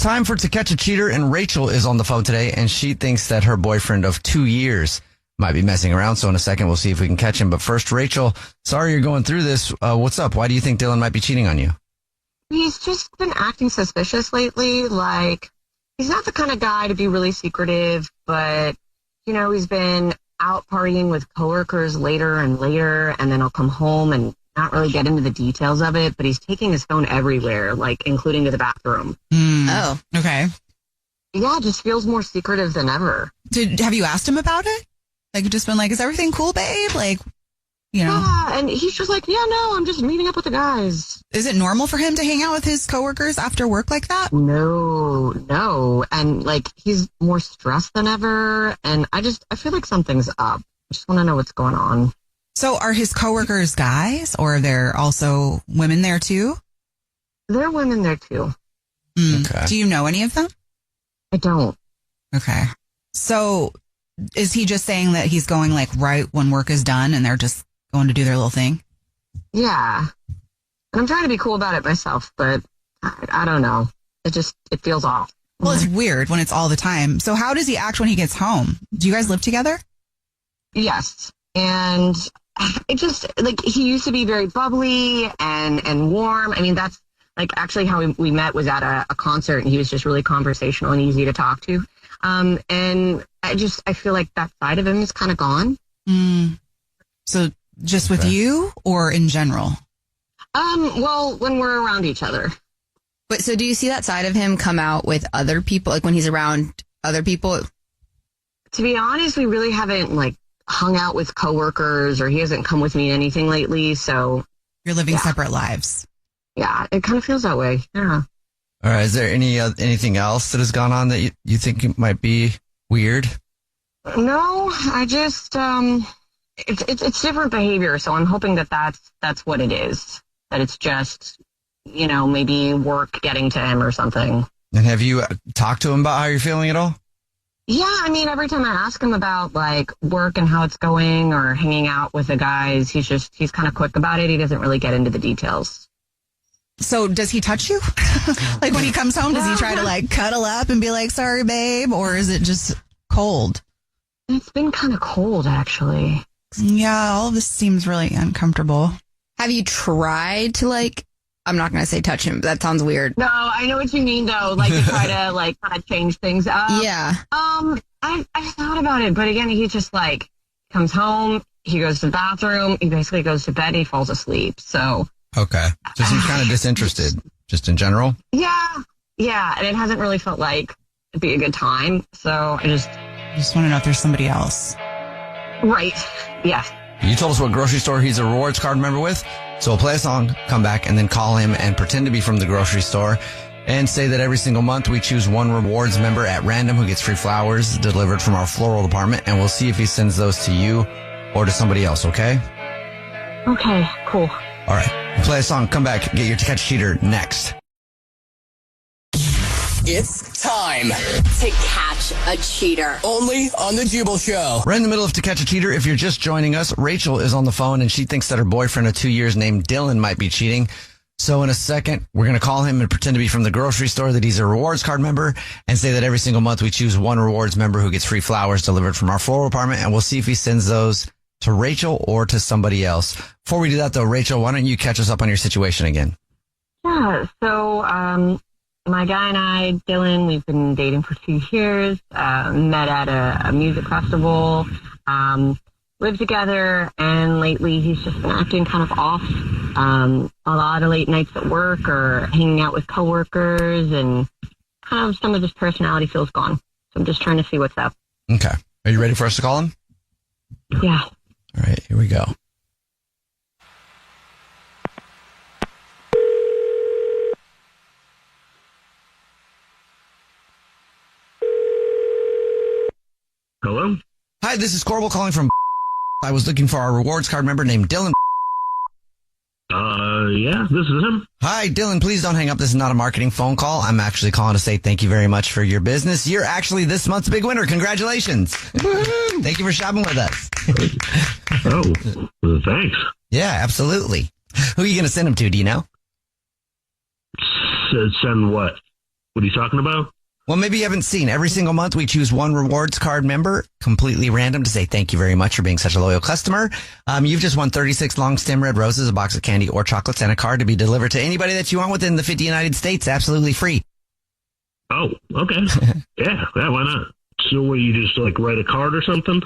time for To Catch a Cheater, and Rachel is on the phone today, and she thinks that her boyfriend of 2 years might be messing around. So in a second, we'll see if we can catch him. But first, Rachel, sorry you're going through this. What's up? Why do you think Dylan might be cheating on you? He's just been acting suspicious lately. Like, he's not the kind of guy to be really secretive, but, you know, he's been out partying with coworkers later and later, and then he'll come home and not really get into the details of it, but he's taking his phone everywhere, like, including to the bathroom. Oh, okay. Yeah, it just feels more secretive than ever. Have you asked him about it? Like, just been like, is everything cool, babe? Like, you know. Yeah, and he's just like, yeah, no, I'm just meeting up with the guys. Is it normal for him to hang out with his coworkers after work like that? No. And, like, he's more stressed than ever, and I feel like something's up. I just want to know what's going on. So are his coworkers guys, or are there also women there too? There are women there too. Okay. Do you know any of them? I don't. Okay. So is he just saying that he's going like right when work is done and they're just going to do their little thing? Yeah. And I'm trying to be cool about it myself, but I don't know. It feels off. Well, it's weird when it's all the time. So how does he act when he gets home? Do you guys live together? Yes. And it just, like, he used to be very bubbly and warm. I mean, that's, like, actually how we met was at a concert, and he was just really conversational and easy to talk to. And I feel like that side of him is kind of gone. So just with you or in general? Well, when we're around each other. But so do you see that side of him come out with other people, like when he's around other people? To be honest, we really haven't, like, hung out with coworkers, or he hasn't come with me to anything lately, so. You're living separate lives. Yeah, it kind of feels that way. Yeah. All right. Is there anything else that has gone on that you think might be weird? No, I just, it's different behavior, so I'm hoping that's what it is. That it's just, you know, maybe work getting to him or something. And have you talked to him about how you're feeling at all? Yeah, I mean, every time I ask him about, like, work and how it's going or hanging out with the guys, he's kind of quick about it. He doesn't really get into the details. So does he touch you? Like when he comes home, does he try to, like, cuddle up and be like, sorry, babe? Or is it just cold? It's been kind of cold, actually. Yeah, all of this seems really uncomfortable. Have you tried to, like, I'm not going to say touch him, but that sounds weird. No, I know what you mean, though. Like, to try to, like, kind of change things up. Yeah. I thought about it, but again, he just, like, comes home, he goes to the bathroom, he basically goes to bed, he falls asleep, so. Okay. So he's kind of disinterested, just in general? Yeah, and it hasn't really felt like it'd be a good time, so I just want to know if there's somebody else. Right, yeah. You told us what grocery store he's a rewards card member with, so we'll play a song, come back, and then call him and pretend to be from the grocery store and say that every single month we choose one rewards member at random who gets free flowers delivered from our floral department, and we'll see if he sends those to you or to somebody else, okay? Okay, cool. All right. Play a song, come back, get your To Catch a Cheater next. It's time to catch a cheater. only on the Jubal Show. We're in the middle of To Catch a Cheater. If you're just joining us, Rachel is on the phone, and she thinks that her boyfriend of 2 years named Dylan might be cheating. So in a second, we're going to call him and pretend to be from the grocery store, that he's a rewards card member, and say that every single month we choose one rewards member who gets free flowers delivered from our floral department, and we'll see if he sends those to Rachel or to somebody else. Before we do that, though, Rachel, why don't you catch us up on your situation again? Yeah, so my guy and I, Dylan, we've been dating for 2 years, met at a music festival, lived together, and lately he's just been acting kind of off. A lot of late nights at work or hanging out with coworkers, and kind of some of his personality feels gone. So I'm just trying to see what's up. Okay. Are you ready for us to call him? Yeah. All right, here we go. Hello? Hi, this is Corbel calling from I was looking for our rewards card member named Dylan. Yeah, this is him. Hi, Dylan, please don't hang up. This is not a marketing phone call. I'm actually calling to say thank you very much for your business. You're actually this month's big winner. Congratulations. Thank you for shopping with us. Oh, thanks. Yeah, absolutely. Who are you going to send them to? Do you know? Send what? What are you talking about? Well, maybe you haven't seen. Every single month, we choose one rewards card member, completely random, to say thank you very much for being such a loyal customer. You've just won 36 long stem red roses, a box of candy or chocolates, and a card to be delivered to anybody that you want within the 50 United States, absolutely free. Oh, okay. yeah, why not? So what, you just like write a card or something?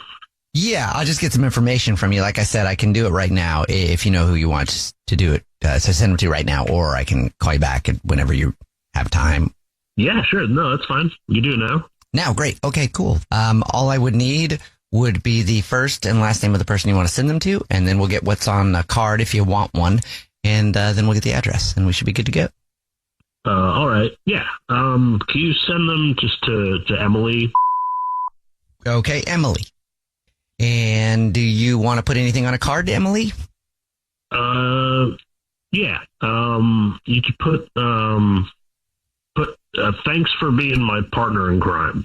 Yeah, I'll just get some information from you. Like I said, I can do it right now if you know who you want to do it. So send them to you right now, or I can call you back whenever you have time. Yeah, sure. No, that's fine. You do it now. Now, great. Okay, cool. All I would need would be the first and last name of the person you want to send them to, and then we'll get what's on a card if you want one, and then we'll get the address, and we should be good to go. All right. Yeah. Can you send them just to Emily? Okay, Emily. And do you want to put anything on a card to Emily? Yeah. You could put thanks for being my partner in crime.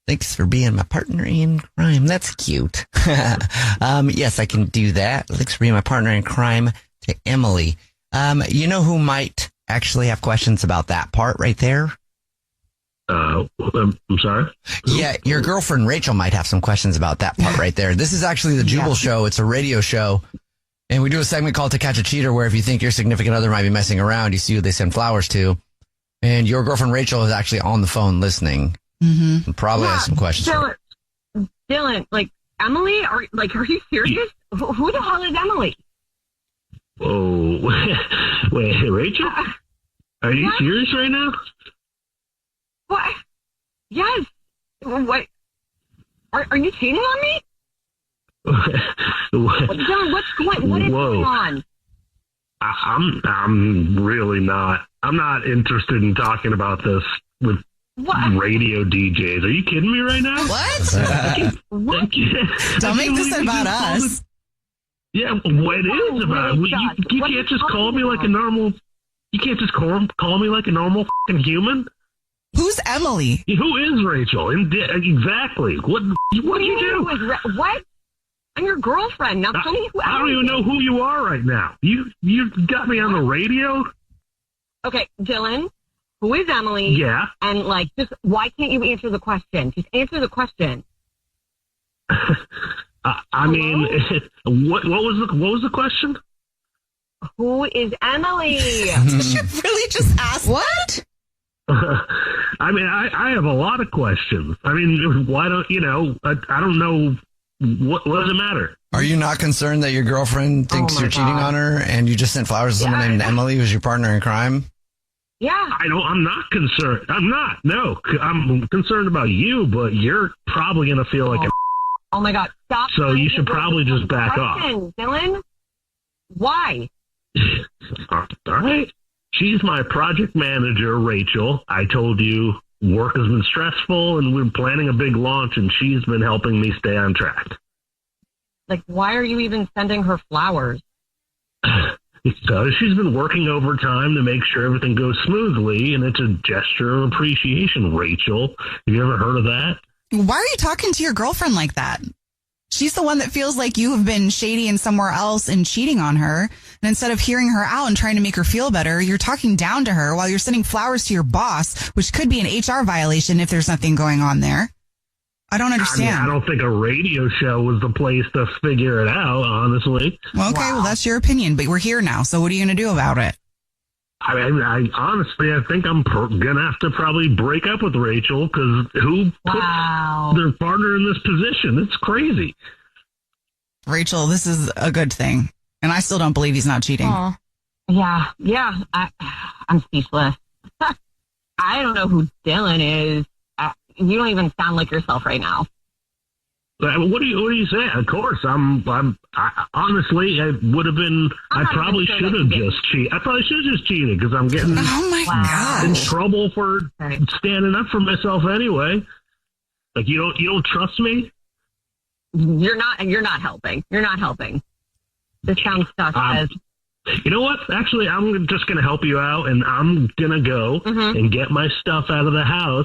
Thanks for being my partner in crime. That's cute. Yes, I can do that. Thanks for being my partner in crime to Emily. You know who might actually have questions about that part right there? I'm sorry? Yeah, your girlfriend Rachel might have some questions about that part right there. This is actually the Jubal Show. It's a radio show. And we do a segment called To Catch a Cheater, where if you think your significant other might be messing around, you see who they send flowers to. And your girlfriend Rachel is actually on the phone listening. Mm-hmm. And probably has some questions. Dylan, like, Emily? Are you serious? Who the hell is Emily? Oh, wait, Rachel? Are you serious right now? What? Yes. What? Are you cheating on me? Dylan, what is going on? I'm really not. I'm not interested in talking about this with radio DJs. Are you kidding me right now? What? Don't make this about us. Yeah, what it is about. You can't just call me like a normal. You can't just call me like a normal fucking human. Who's Emily? Who is Rachel? Exactly. What did you do? What? I'm your girlfriend. Now tell me who I don't even know who you are right now. You got me on the radio? Okay, Dylan, who is Emily? Yeah. And just why can't you answer the question? Just answer the question. I mean, what was the question? Who is Emily? Did you really just ask what? I mean, I have a lot of questions. I mean, why don't I don't know. What does it matter? Are you not concerned that your girlfriend thinks you're cheating on her and you just sent flowers to someone named Emily who's your partner in crime? Yeah. I'm not concerned. I'm not. No. I'm concerned about you, but you're probably going to feel like Oh my God. Stop. So you should probably just back off. Dylan, why? All right. She's my project manager, Rachel. I told you work has been stressful and we're planning a big launch and she's been helping me stay on track. Why are you even sending her flowers? Because she's been working overtime to make sure everything goes smoothly, and it's a gesture of appreciation, Rachel. Have you ever heard of that? Why are you talking to your girlfriend like that? She's the one that feels like you have been shady and somewhere else and cheating on her. And instead of hearing her out and trying to make her feel better, you're talking down to her while you're sending flowers to your boss, which could be an HR violation if there's nothing going on there. I don't understand. I don't think a radio show was the place to figure it out, honestly. Well, okay, well, that's your opinion, but we're here now. So what are you going to do about it? I honestly, I think I'm going to have to probably break up with Rachel because who puts their partner in this position? It's crazy. Rachel, this is a good thing. And I still don't believe he's not cheating. Aww. Yeah. I'm speechless. I don't know who Dylan is. You don't even sound like yourself right now. What do you say? Of course, honestly, I would have been. I probably should have just cheated. I probably should have just cheated because I'm getting in trouble for standing up for myself anyway. You don't trust me. You're not helping. You're not helping. This sounds suspicious. You know what? Actually, I'm just going to help you out, and I'm going to go and get my stuff out of the house.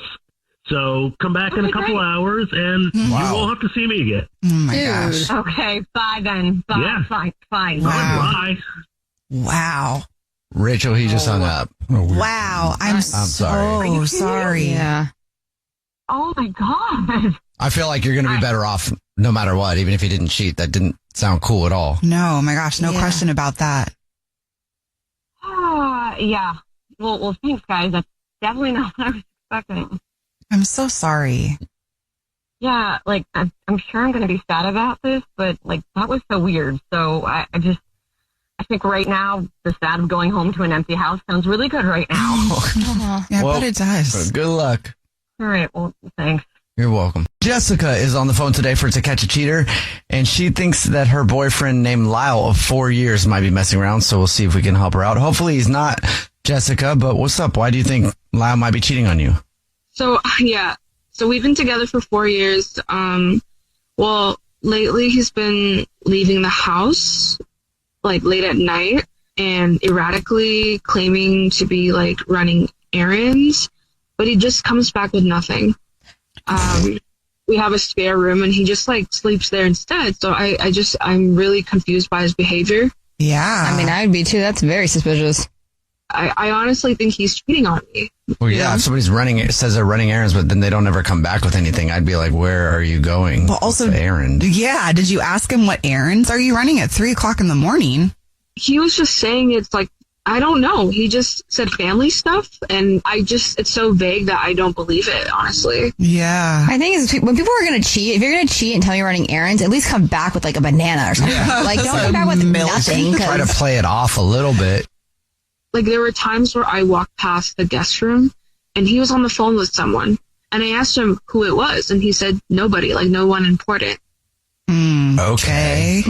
So come back in a couple hours, and you won't have to see me again. Oh, my gosh. Okay, bye then. Bye. Yeah. Fine. Wow. Bye. Wow. Rachel, he just hung up. Wow. I'm so sorry. sorry. Yeah. Oh my God. I feel like you're going to be better off no matter what, even if he didn't cheat. That didn't sound cool at all. No, my gosh. No question about that. Yeah. Well, thanks, guys. That's definitely not what I was expecting. I'm so sorry. Yeah, like, I'm sure I'm going to be sad about this, but, like, that was so weird. So I think right now, the sad of going home to an empty house sounds really good right now. Yeah, but it does. Good luck. All right, well, thanks. You're welcome. Jessica is on the phone today for To Catch a Cheater, and she thinks that her boyfriend named Lyle of 4 years might be messing around, so we'll see if we can help her out. Hopefully he's not, Jessica, but what's up? Why do you think Lyle might be cheating on you? So we've been together for 4 years. Well, lately he's been leaving the house, like, late at night and erratically claiming to be, like, running errands, but he just comes back with nothing. We have a spare room and he just, like, sleeps there instead. So I'm really confused by his behavior. Yeah. I mean, I would be too. That's very suspicious. I honestly think he's cheating on me. Well, yeah, if somebody's says they're running errands, but then they don't ever come back with anything, I'd be like, where are you going? But also, errand. Yeah. Did you ask him what errands are you running at 3:00 in the morning? He was just saying it's like, I don't know. He just said family stuff, and it's so vague that I don't believe it, honestly. Yeah. I think when people are going to cheat, if you're going to cheat and tell me you're running errands, at least come back with, like, a banana or something. Yeah. Like, don't come back with nothing. Try to play it off a little bit. Like, there were times where I walked past the guest room and he was on the phone with someone. And I asked him who it was, and he said nobody, like, no one important. Okay.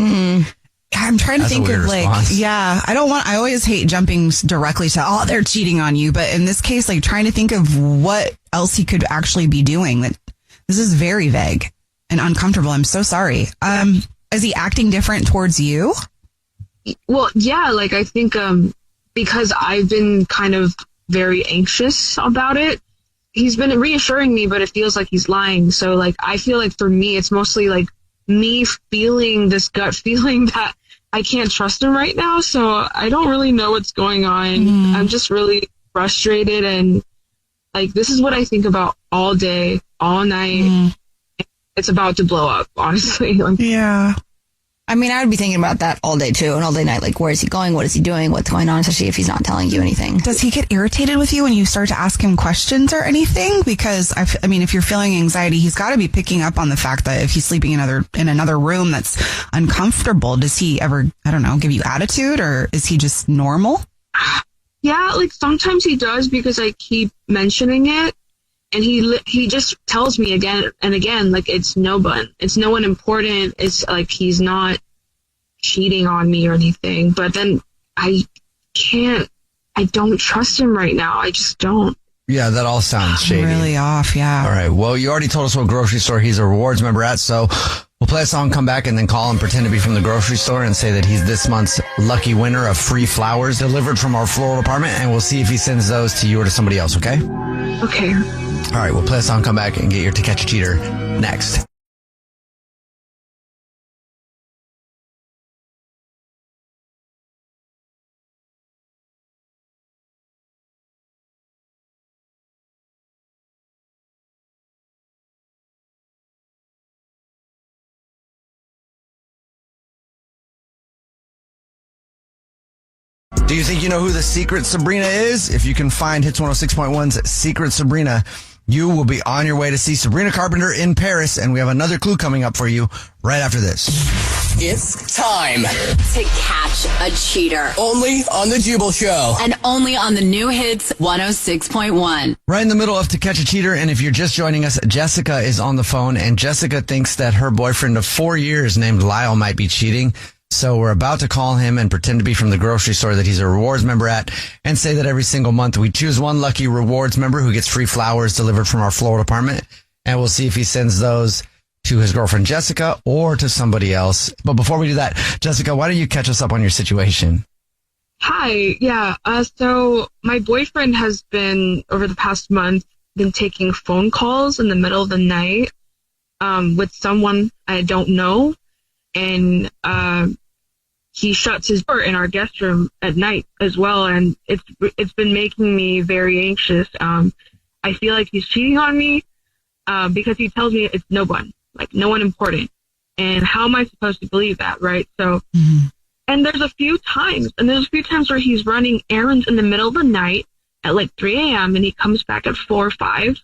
I'm trying to think of, like, response. I always hate jumping directly to, they're cheating on you. But in this case, like, trying to think of what else he could actually be doing. That this is very vague and uncomfortable. I'm so sorry. Is he acting different towards you? Well, yeah, like, I think, because I've been kind of very anxious about it, he's been reassuring me, but it feels like he's lying. So, like, I feel like for me, it's mostly like me feeling this gut feeling that I can't trust him right now. So I don't really know what's going on. I'm just really frustrated. And, like, this is what I think about all day, all night. It's about to blow up, honestly. Like, yeah. I mean, I would be thinking about that all day too, and all day night. Like, where is he going? What is he doing? What's going on? Especially if he's not telling you anything. Does he get irritated with you when you start to ask him questions or anything? Because I mean, if you're feeling anxiety, he's got to be picking up on the fact that if he's sleeping in another room that's uncomfortable, does he ever, I don't know, give you attitude, or is he just normal? Yeah, like, sometimes he does because I keep mentioning it. And he just tells me again and again, like, it's no one important. It's like he's not cheating on me or anything. But then I don't trust him right now. I just don't. Yeah, that all sounds shady. Really off, yeah. All right. Well, you already told us what grocery store he's a rewards member at, so we'll play a song, come back, and then call and pretend to be from the grocery store and say that he's this month's lucky winner of free flowers delivered from our floral department, and we'll see if he sends those to you or to somebody else, okay? Okay. All right, we'll play a song, come back, and get your To Catch a Cheater next. Do you think you know who the Secret Sabrina is? If you can find Hits 106.1's Secret Sabrina, you will be on your way to see Sabrina Carpenter in Paris, and we have another clue coming up for you right after this. It's time To catch a cheater. only on the Jubal Show. And only on the new Hits 106.1. Right in the middle of To Catch a Cheater, and if you're just joining us, Jessica is on the phone, and Jessica thinks that her boyfriend of 4 years named Lyle might be cheating. So we're about to call him and pretend to be from the grocery store that he's a rewards member at, and say that every single month we choose one lucky rewards member who gets free flowers delivered from our floral department, and we'll see if he sends those to his girlfriend Jessica or to somebody else. But before we do that, Jessica, why don't you catch us up on your situation? Hi. Yeah. So my boyfriend has been, over the past month, been taking phone calls in the middle of the night with someone I don't know. And he shuts his door in our guest room at night as well, and it's been making me very anxious. I feel like he's cheating on me because he tells me it's no one important. And how am I supposed to believe that, right? So, and there's a few times where he's running errands in the middle of the night at like 3 a.m. and he comes back at 4 or 5.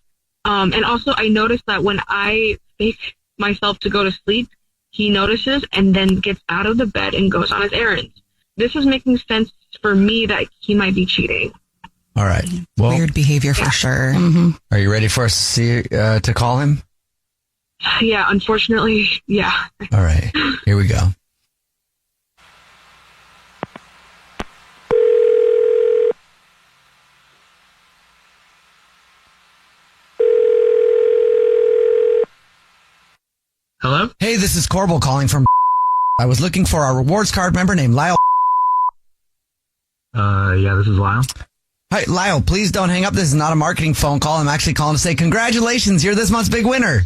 And also I noticed that when I fake myself to go to sleep, he notices and then gets out of the bed and goes on his errands. This is making sense for me that he might be cheating. All right. Well, weird behavior for sure. Are you ready for us to call him? Yeah, unfortunately, yeah. All right. Here we go. Hello? Hey, this is Corbel calling from. I was looking for a rewards card member named Lyle. Yeah, this is Lyle. Hi, Lyle, please don't hang up. This is not a marketing phone call. I'm actually calling to say congratulations. You're this month's big winner.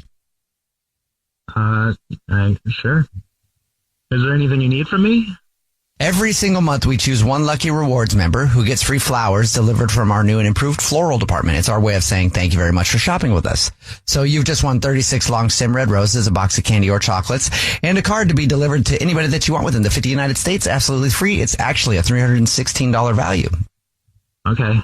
Sure. Is there anything you need from me? Every single month, we choose one lucky rewards member who gets free flowers delivered from our new and improved floral department. It's our way of saying thank you very much for shopping with us. So you've just won 36 long stem red roses, a box of candy or chocolates, and a card to be delivered to anybody that you want within the 50 United States, absolutely free. It's actually a $316 value. Okay.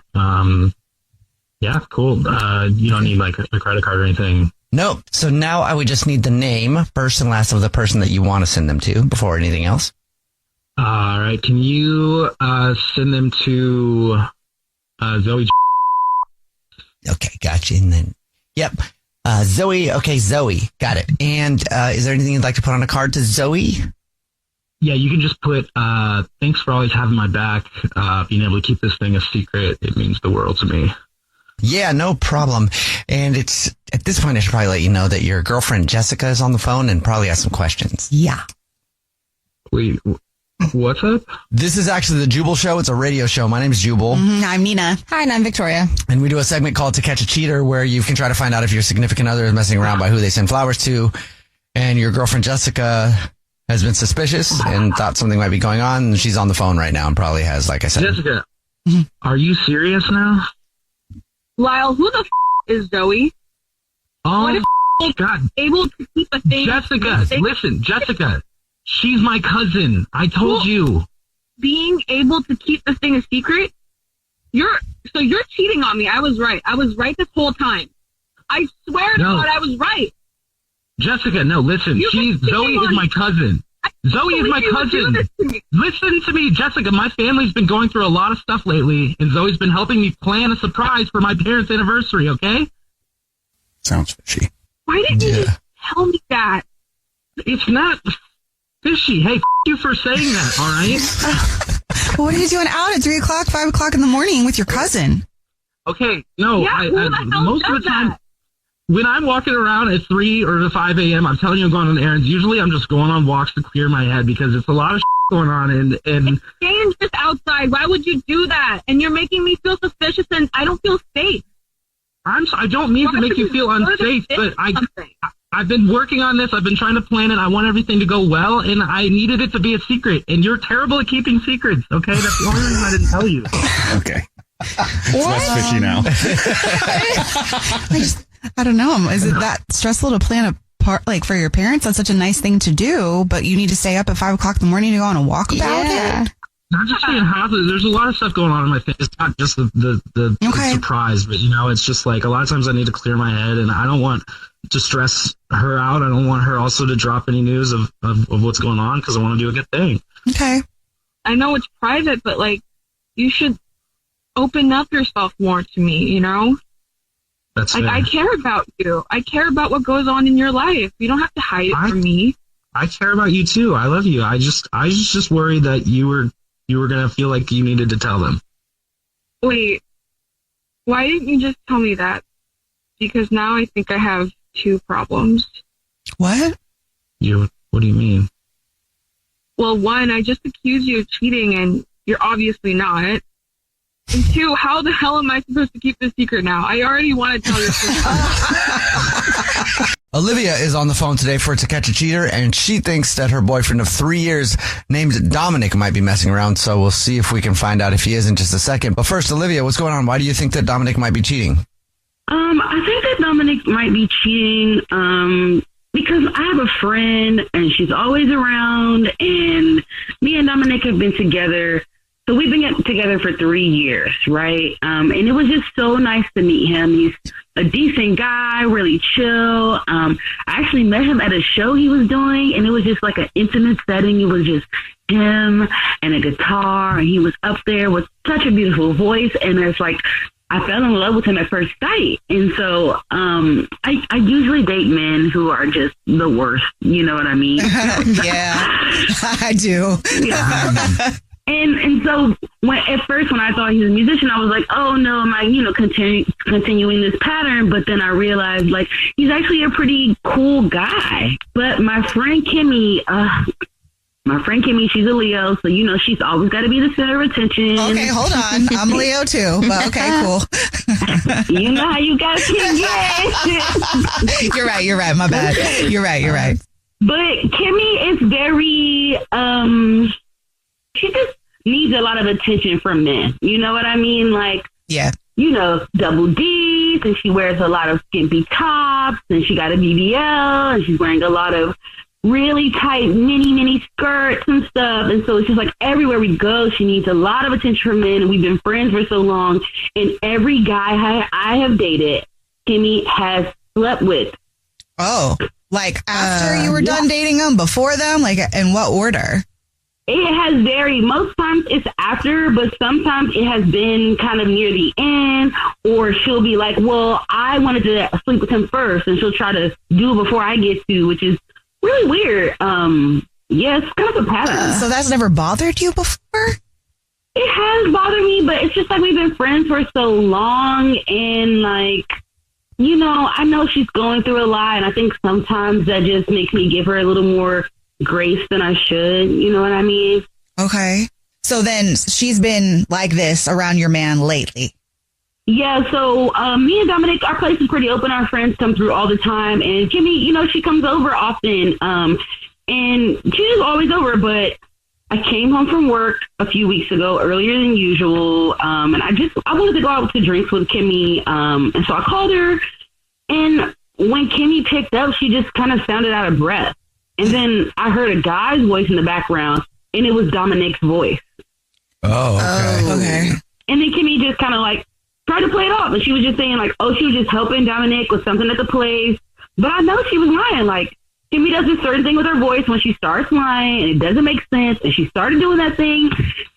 Yeah, cool. You don't need like a credit card or anything. Nope. So now I would just need the name, first and last of the person that you want to send them to before anything else. All right. Can you send them to Zoe? Okay, gotcha. And then, yep. Zoe. Okay, Zoe. Got it. And is there anything you'd like to put on a card to Zoe? Yeah, you can just put, thanks for always having my back. Being able to keep this thing a secret, it means the world to me. Yeah, no problem. And it's at this point, I should probably let you know that your girlfriend Jessica is on the phone and probably has some questions. Yeah. Wait, what's up? This is actually the Jubal Show. It's a radio show. My name is Jubal. I'm Nina. Hi, and I'm Victoria. And we do a segment called To Catch a Cheater where you can try to find out if your significant other is messing around by who they send flowers to. And your girlfriend Jessica has been suspicious and thought something might be going on. And she's on the phone right now and probably has, like I said. Jessica, are you serious now? Lyle, who the is Zoe? Oh, what if God. Able to keep a thing? Jessica, listen, Jessica, she's my cousin. I told you. Being able to keep the thing a secret? You're cheating on me. I was right. I was right this whole time. I swear to God, I was right. Jessica, no, listen. Zoe is my cousin. Zoe is my cousin. Listen to me, Jessica. My family's been going through a lot of stuff lately, and Zoe's been helping me plan a surprise for my parents' anniversary, okay? Sounds fishy. Why didn't you just tell me that? It's not fishy. Hey, you for saying that, all right? What are you doing out at 3 o'clock, 5 o'clock in the morning with your cousin? Okay, no, yeah, most of the time, when I'm walking around at 3 or 5 a.m., I'm telling you I'm going on errands. Usually I'm just going on walks to clear my head because it's a lot of going on. And it's dangerous outside. Why would you do that? And you're making me feel suspicious and I don't feel safe. I don't mean to make you feel unsafe, but I've been working on this. I've been trying to plan it. I want everything to go well, and I needed it to be a secret. And you're terrible at keeping secrets, okay? That's the only reason I didn't tell you. Okay. It's less fishy now. I don't know. Is it that stressful to plan a part, like for your parents? That's such a nice thing to do, but you need to stay up at 5 o'clock in the morning to go on a walk about it? Not just being happy. There's a lot of stuff going on in my face. It's not just the surprise, but it's just like a lot of times I need to clear my head, and I don't want to stress her out. I don't want her also to drop any news of what's going on because I want to do a good thing. Okay. I know it's private, but like you should open up yourself more to me, you know? That's like, I care about you. I care about what goes on in your life. You don't have to hide it from me. I care about you too. I love you. I was just worried that you were going to feel like you needed to tell them. Wait, why didn't you just tell me that? Because now I think I have 2 problems. What? What do you mean? Well, 1, I just accused you of cheating and you're obviously not. And 2, how the hell am I supposed to keep this secret now? I already want to tell your sister. Olivia is on the phone today for To Catch a Cheater, and she thinks that her boyfriend of 3 years named Dominic might be messing around. So we'll see if we can find out if he is in just a second. But first, Olivia, what's going on? Why do you think that Dominic might be cheating? I think that Dominic might be cheating because I have a friend and she's always around, and me and Dominic have been together. So we've been together for 3 years, right? And it was just so nice to meet him. He's a decent guy, really chill. I actually met him at a show he was doing, and it was just like an intimate setting. It was just him and a guitar, and he was up there with such a beautiful voice. And it's like, I fell in love with him at first sight. And so I usually date men who are just the worst. You know what I mean? Yeah, I do. Yeah. And so at first when I thought he was a musician, I was like, oh no, am I, continuing this pattern? But then I realized like he's actually a pretty cool guy. But my friend Kimmy, she's a Leo, so she's always got to be the center of attention. Okay, hold on, I'm a Leo too. But okay, cool. You know how you got to get. You're right. My bad. You're right. But Kimmy is very she just needs a lot of attention from men. You know what I mean? Like, yeah, double D's, and she wears a lot of skimpy tops, and she got a BBL, and she's wearing a lot of really tight mini skirts and stuff. And so it's just like everywhere we go, she needs a lot of attention from men, and we've been friends for so long. And every guy I have dated, Kimmy has slept with. Oh, like after you were done dating them, before them? Like, in what order? It has varied. Most times it's after, but sometimes it has been kind of near the end, or she'll be like, well, I wanted to sleep with him first, and she'll try to do it before I get to, which is really weird. Yeah, it's kind of a pattern. So that's never bothered you before? It has bothered me, but it's just like we've been friends for so long, and like, I know she's going through a lot, and I think sometimes that just makes me give her a little more grace than I should. You know what I mean? Okay. So then she's been like this around your man lately. Yeah. So me and Dominic, our place is pretty open. Our friends come through all the time. And Kimmy, she comes over often. And she's always over. But I came home from work a few weeks ago, earlier than usual. And I wanted to go out to drinks with Kimmy. And so I called her. And when Kimmy picked up, she just kind of sounded out of breath. And then I heard a guy's voice in the background, and it was Dominic's voice. Oh, okay. And then Kimmy just kind of like tried to play it off, and she was just saying like, oh, she was just helping Dominic with something at the place. But I know she was lying. Like, Kimmy does this certain thing with her voice when she starts lying, and it doesn't make sense. And she started doing that thing.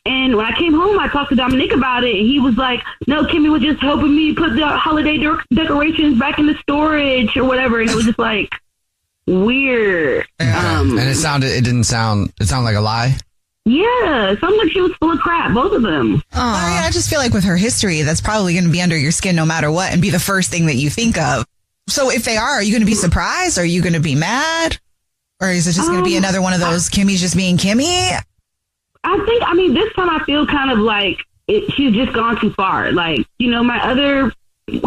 And when I came home, I talked to Dominic about it, and he was like, no, Kimmy was just helping me put the holiday decorations back in the storage or whatever. And it was just like weird. And it sounded like a lie. Yeah, it sounded like she was full of crap, both of them. I just feel like with her history, that's probably going to be under your skin no matter what, and be the first thing that you think of. So if they are you going to be surprised? Are you going to be mad? Or is it just going to be another one of those Kimmy's just being Kimmy? I mean, this time I feel kind of like she's just gone too far. Like, my other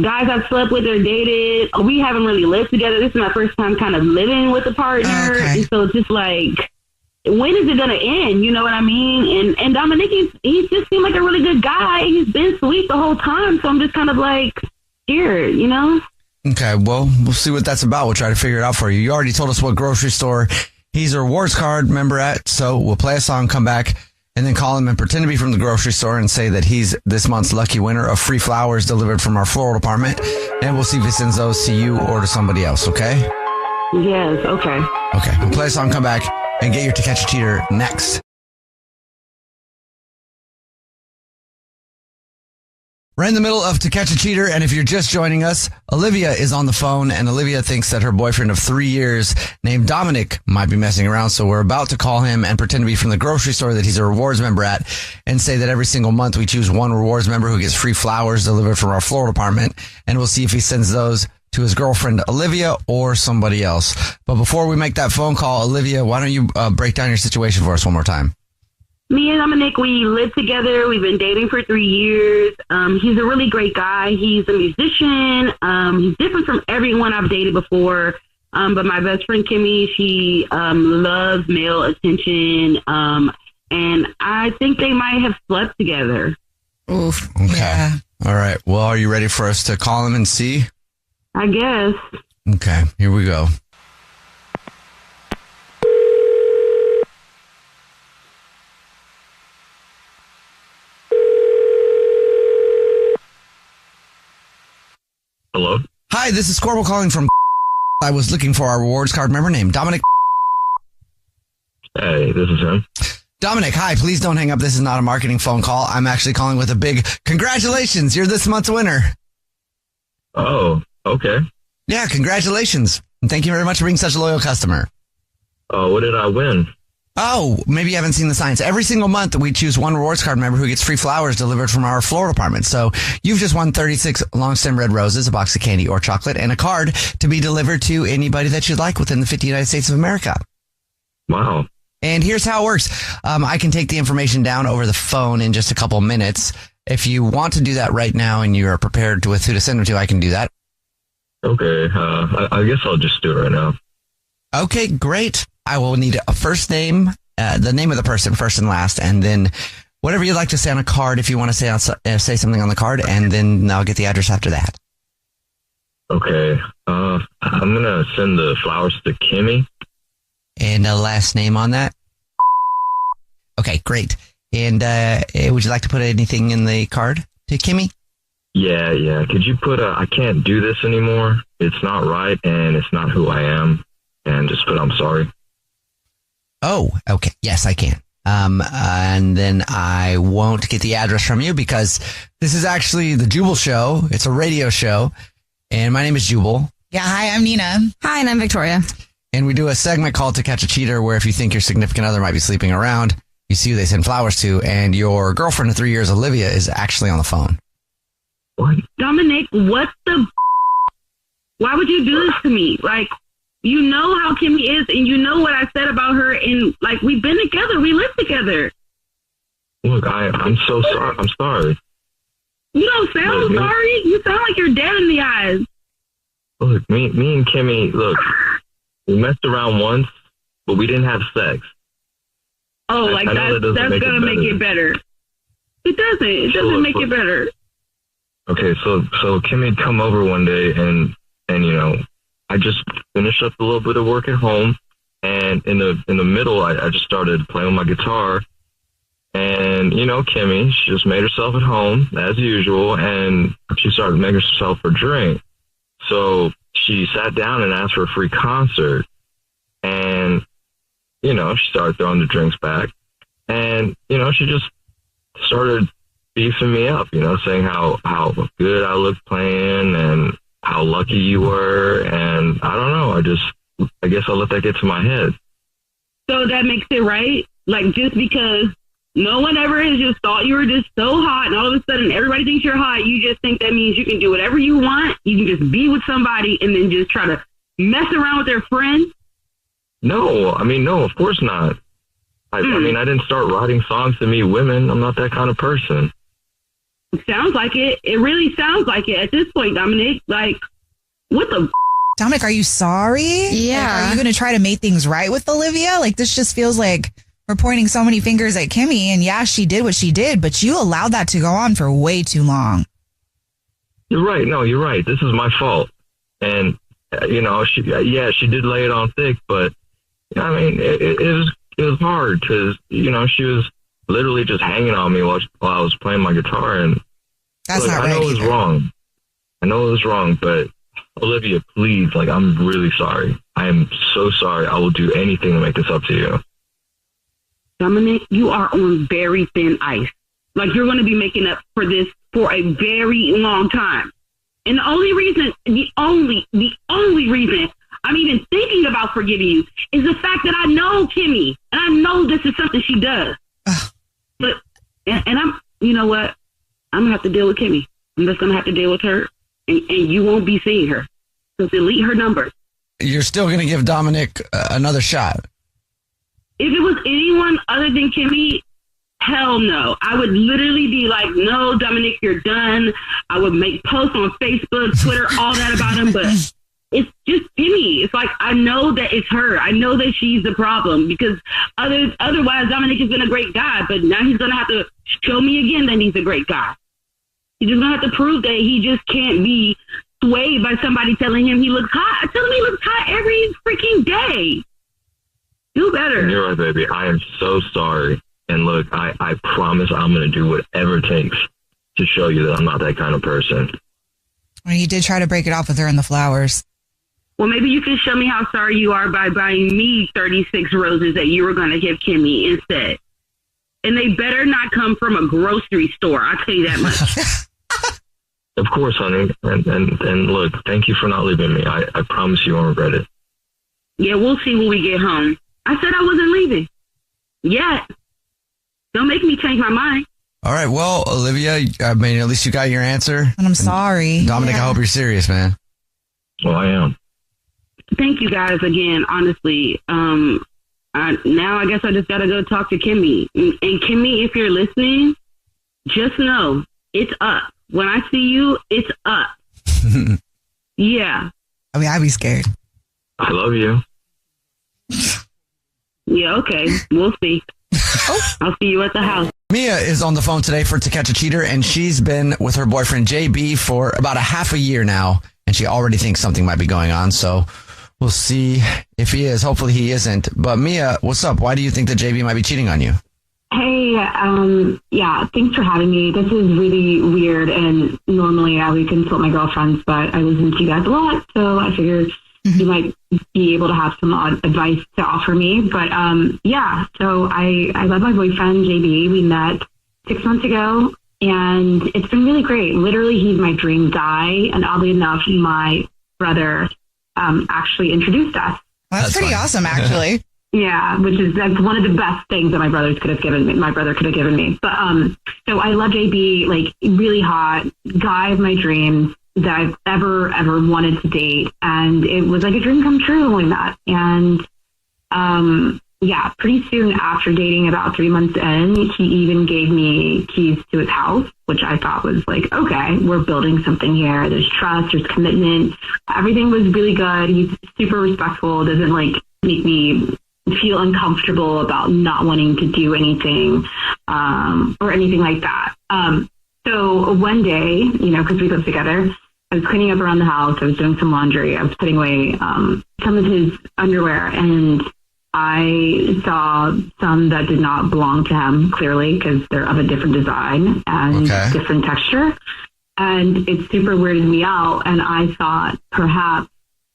guys I've slept with or dated, we haven't really lived together. This is my first time kind of living with a partner. Okay. And so it's just like, when is it going to end? You know what I mean? And Dominic, he just seemed like a really good guy. He's been sweet the whole time. So I'm just kind of like scared, Okay, well, we'll see what that's about. We'll try to figure it out for you. You already told us what grocery store he's a rewards card member at. So we'll play a song, come back, and then call him and pretend to be from the grocery store and say that he's this month's lucky winner of free flowers delivered from our floral department. And we'll see if he sends those to you or to somebody else, okay? Yes, okay. Okay, we'll play a song, come back, and get your To Catch a Cheater next. We're in the middle of To Catch a Cheater, and if you're just joining us, Olivia is on the phone, and Olivia thinks that her boyfriend of 3 years named Dominic might be messing around, so we're about to call him and pretend to be from the grocery store that he's a rewards member at, and say that every single month we choose one rewards member who gets free flowers delivered from our floral department, and we'll see if he sends those to his girlfriend Olivia or somebody else. But before we make that phone call, Olivia, why don't you break down your situation for us one more time? Me and Dominic, we live together. We've been dating for 3 years. He's a really great guy. He's a musician. He's different from everyone I've dated before. But my best friend, Kimmy, she loves male attention. And I think they might have slept together. Oof. Okay. Yeah. All right. Well, are you ready for us to call him and see? I guess. Okay. Here we go. Hello? Hi, this is Corbel calling from. I was looking for our rewards card member named Dominic. Hey, this is him. Dominic, hi. Please don't hang up. This is not a marketing phone call. I'm actually calling with a big congratulations. You're this month's winner. Oh, okay. Yeah, congratulations. And thank you very much for being such a loyal customer. Oh, what did I win? Oh, maybe you haven't seen the signs. Every single month, we choose one rewards card member who gets free flowers delivered from our floral department. So you've just won 36 long stem red roses, a box of candy or chocolate, and a card to be delivered to anybody that you'd like within the 50 United States of America. Wow. And here's how it works. I can take the information down over the phone in just a couple minutes. If you want to do that right now and you're prepared with who to send them to, I can do that. Okay. I guess I'll just do it right now. Okay, great. I will need a first name, the name of the person, first and last, and then whatever you'd like to say on a card if you want to say something on the card, and then I'll get the address after that. Okay. I'm going to send the flowers to Kimmy. And a last name on that? Okay, great. And would you like to put anything in the card to Kimmy? Yeah. Could you put I can't do this anymore. It's not right, and it's not who I am. And just put I'm sorry. Oh, okay. Yes, I can. And then I won't get the address from you because this is actually the Jubal Show. It's a radio show. And my name is Jubal. Yeah, hi, I'm Nina. Hi, and I'm Victoria. And we do a segment called To Catch a Cheater, where if you think your significant other might be sleeping around, you see who they send flowers to, and your girlfriend of 3 years, Olivia, is actually on the phone. What? Dominic, what the? Why would you do this to me? Like, you know how Kimmy is, and you know what I said about her, and like we've been together, we live together. Look, I'm so sorry. I'm sorry. You don't sound sorry. You sound like you're dead in the eyes. Look, me and Kimmy, look, we messed around once, but we didn't have sex. Oh, like that's gonna make it better. It doesn't. It doesn't make it better. Okay, so Kimmy come over one day, and you know, I just finished up a little bit of work at home, and in the middle, I just started playing with my guitar, and you know, Kimmy, she just made herself at home as usual, and she started making herself a drink. So she sat down and asked for a free concert, and you know, she started throwing the drinks back, and you know, she just started beefing me up, you know, saying how good I looked playing and how lucky you were, and I don't know, I guess I let that get to my head. So that makes it right? Like, just because no one ever has just thought you were just so hot, and all of a sudden everybody thinks you're hot, you just think that means you can do whatever you want, you can just be with somebody and then just try to mess around with their friends? No, of course not. I mean, I didn't start writing songs to meet women. I'm not that kind of person. It sounds like it. It really sounds like it at this point, Dominic. Like, what the? Dominic, are you sorry? Yeah. Like, are you going to try to make things right with Olivia? Like, this just feels like we're pointing so many fingers at Kimmy, and yeah, she did what she did, but you allowed that to go on for way too long. You're right. No, you're right. This is my fault. And, you know, she did lay it on thick, but I mean, it was hard because, you know, she was literally just hanging on me while I was playing my guitar. And that's not right. I know it was wrong. I know it was wrong, but Olivia, please, like, I'm really sorry. I am so sorry. I will do anything to make this up to you. Dominic, you are on very thin ice. Like, you're going to be making up for this for a very long time. And the only reason I'm even thinking about forgiving you is the fact that I know Kimmy, and I know this is something she does. But, and I'm, you know what? I'm going to have to deal with Kimmy. I'm just going to have to deal with her, and you won't be seeing her. So delete her number. You're still going to give Dominic another shot? If it was anyone other than Kimmy, Hell no. I would literally be like, no, Dominic, you're done. I would make posts on Facebook, Twitter, all that about him. But it's just Kimmy. It's like, I know that it's her. I know that she's the problem because otherwise Dominic has been a great guy. But now he's going to have to show me again that he's a great guy. He's just going to have to prove that he just can't be swayed by somebody telling him he looks hot. I tell him he looks hot every freaking day. Do better. You're right, baby. I am so sorry. And look, I promise I'm going to do whatever it takes to show you that I'm not that kind of person. Well, you did try to break it off with her in the flowers. Well, maybe you can show me how sorry you are by buying me 36 roses that you were going to give Kimmy instead. And they better not come from a grocery store. I'll tell you that much. Of course, honey. And look, thank you for not leaving me. I promise you won't regret it. Yeah, we'll see when we get home. I said I wasn't leaving. Yet. Don't make me change my mind. All right. Well, Olivia, I mean, at least you got your answer. And I'm sorry. Dominic, I hope you're serious, man. Well, I am. Thank you guys again, honestly. Now I guess I just got to go talk to Kimmy. And Kimmy, if you're listening, just know it's up. When I see you, it's up. Yeah. I mean, I'd be scared. I love you. Yeah, okay. We'll see. I'll see you at the house. Mia is on the phone today for To Catch a Cheater, and she's been with her boyfriend JB for about a half a year now, and she already thinks something might be going on, so we'll see if he is. Hopefully he isn't. But Mia, what's up? Why do you think that JB might be cheating on you? Hey, yeah, thanks for having me. This is really weird, and normally I would consult my girlfriends, but I listen to you guys a lot, so I figured you might be able to have some advice to offer me. But yeah, so I love my boyfriend, JB. We met 6 months ago, and it's been really great. Literally, he's my dream guy, and oddly enough, my brother actually introduced us. Well, that's pretty awesome, actually. Yeah, that's one of the best things that my brother could have given me. But so I love JB, like really hot guy of my dreams that I've ever wanted to date, and it was like a dream come true when we met. And yeah, pretty soon after dating, about 3 months in, he even gave me keys to his house, which I thought was like, okay, we're building something here. There's trust, there's commitment. Everything was really good. He's super respectful. Doesn't like make me feel uncomfortable about not wanting to do anything or anything like that. So one day, because we lived together, I was cleaning up around the house. I was doing some laundry. I was putting away some of his underwear, and I saw some that did not belong to him, clearly, because they're of a different design and different texture. And it super weirded me out, and I thought perhaps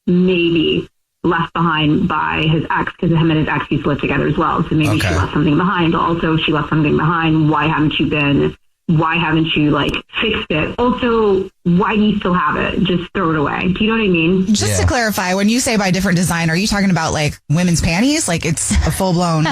maybe left behind by his ex, because him and his ex used to live together as well. So maybe she left something behind. Also, if she left something behind, why haven't you like fixed it? Also, why do you still have it? Just throw it away. Do you know what I mean? Just to clarify, when you say by different design, are you talking about like women's panties? Like it's a full blown.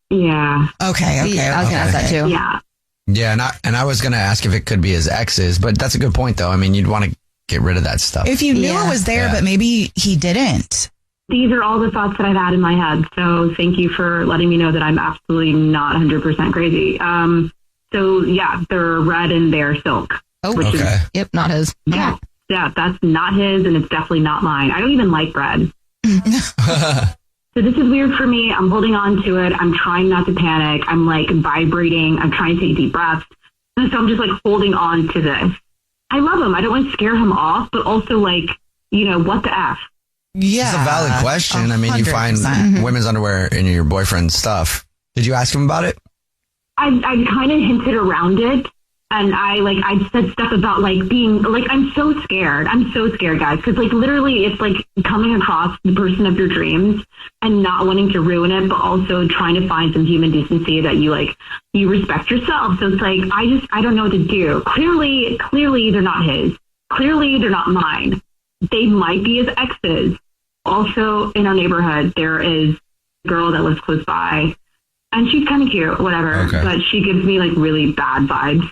Yeah. Okay. I was gonna ask that too. Yeah. Yeah, and I was gonna ask if it could be his ex's, but that's a good point though. I mean, you'd want to get rid of that stuff. If you knew it was there, but maybe he didn't. These are all the thoughts that I've had in my head. So thank you for letting me know that I'm absolutely not 100% crazy. So yeah, they're red and they're silk. Oh, yep, not his. Yeah, that's not his, and it's definitely not mine. I don't even like red. So this is weird for me. I'm holding on to it. I'm trying not to panic. I'm like vibrating. I'm trying to take deep breaths. And so I'm just like holding on to this. I love him. I don't want to scare him off, but also like, what the F? Yeah. It's a valid question. 100%. I mean, you find women's underwear in your boyfriend's stuff. Did you ask him about it? I kind of hinted around it, and I said stuff about like being like, I'm so scared, guys, because like literally it's like coming across the person of your dreams and not wanting to ruin it, but also trying to find some human decency that you respect yourself. So it's like, I don't know what to do. Clearly they're not his. Clearly they're not mine. They might be his exes. Also in our neighborhood, there is a girl that lives close by. And she's kind of cute, whatever, but she gives me like really bad vibes.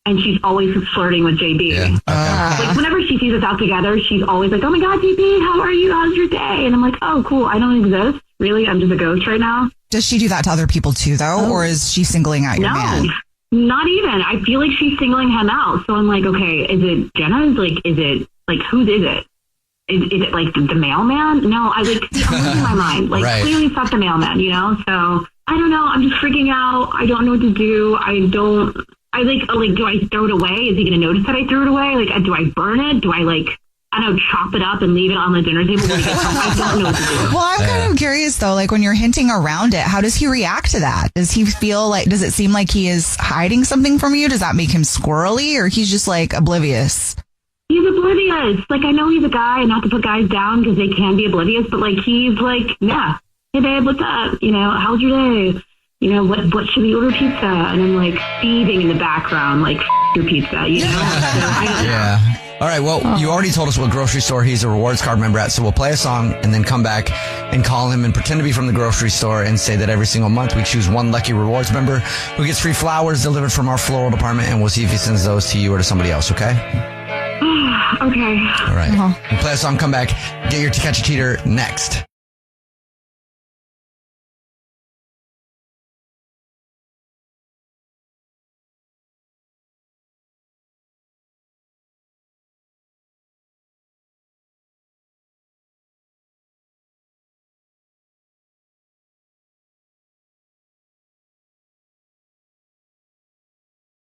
And she's always flirting with JB. Yeah. Like whenever she sees us out together, she's always like, oh my God, JB, how are you? How's your day? And I'm like, oh, cool. I don't exist. Really? I'm just a ghost right now. Does she do that to other people too, though? Or is she singling out your man? Not even. I feel like she's singling him out. So I'm like, okay, is it Jenna's? Is it whose is it? Is it like the mailman? No, I'm losing my mind. Clearly it's not the mailman, you know? So I don't know. I'm just freaking out. I don't know what to do. Do I throw it away? Is he going to notice that I threw it away? Do I burn it? Do I chop it up and leave it on the dinner table when he gets home? I don't know what to do. Well, I'm kind of curious though, when you're hinting around it, how does he react to that? Does he feel does it seem like he is hiding something from you? Does that make him squirrely, or he's just oblivious? He's oblivious. I know he's a guy, and not to put guys down because they can be oblivious, but he's yeah, hey babe, what's up? How's your day? What should we order pizza? And I'm feeding in the background, your pizza, So I don't know. Yeah. All right. Well, you already told us what grocery store he's a rewards card member at. So we'll play a song and then come back and call him and pretend to be from the grocery store and say that every single month we choose one lucky rewards member who gets free flowers delivered from our floral department. And we'll see if he sends those to you or to somebody else. Okay. Okay. All right. We'll play a song, come back, get your To Catch a Cheater next.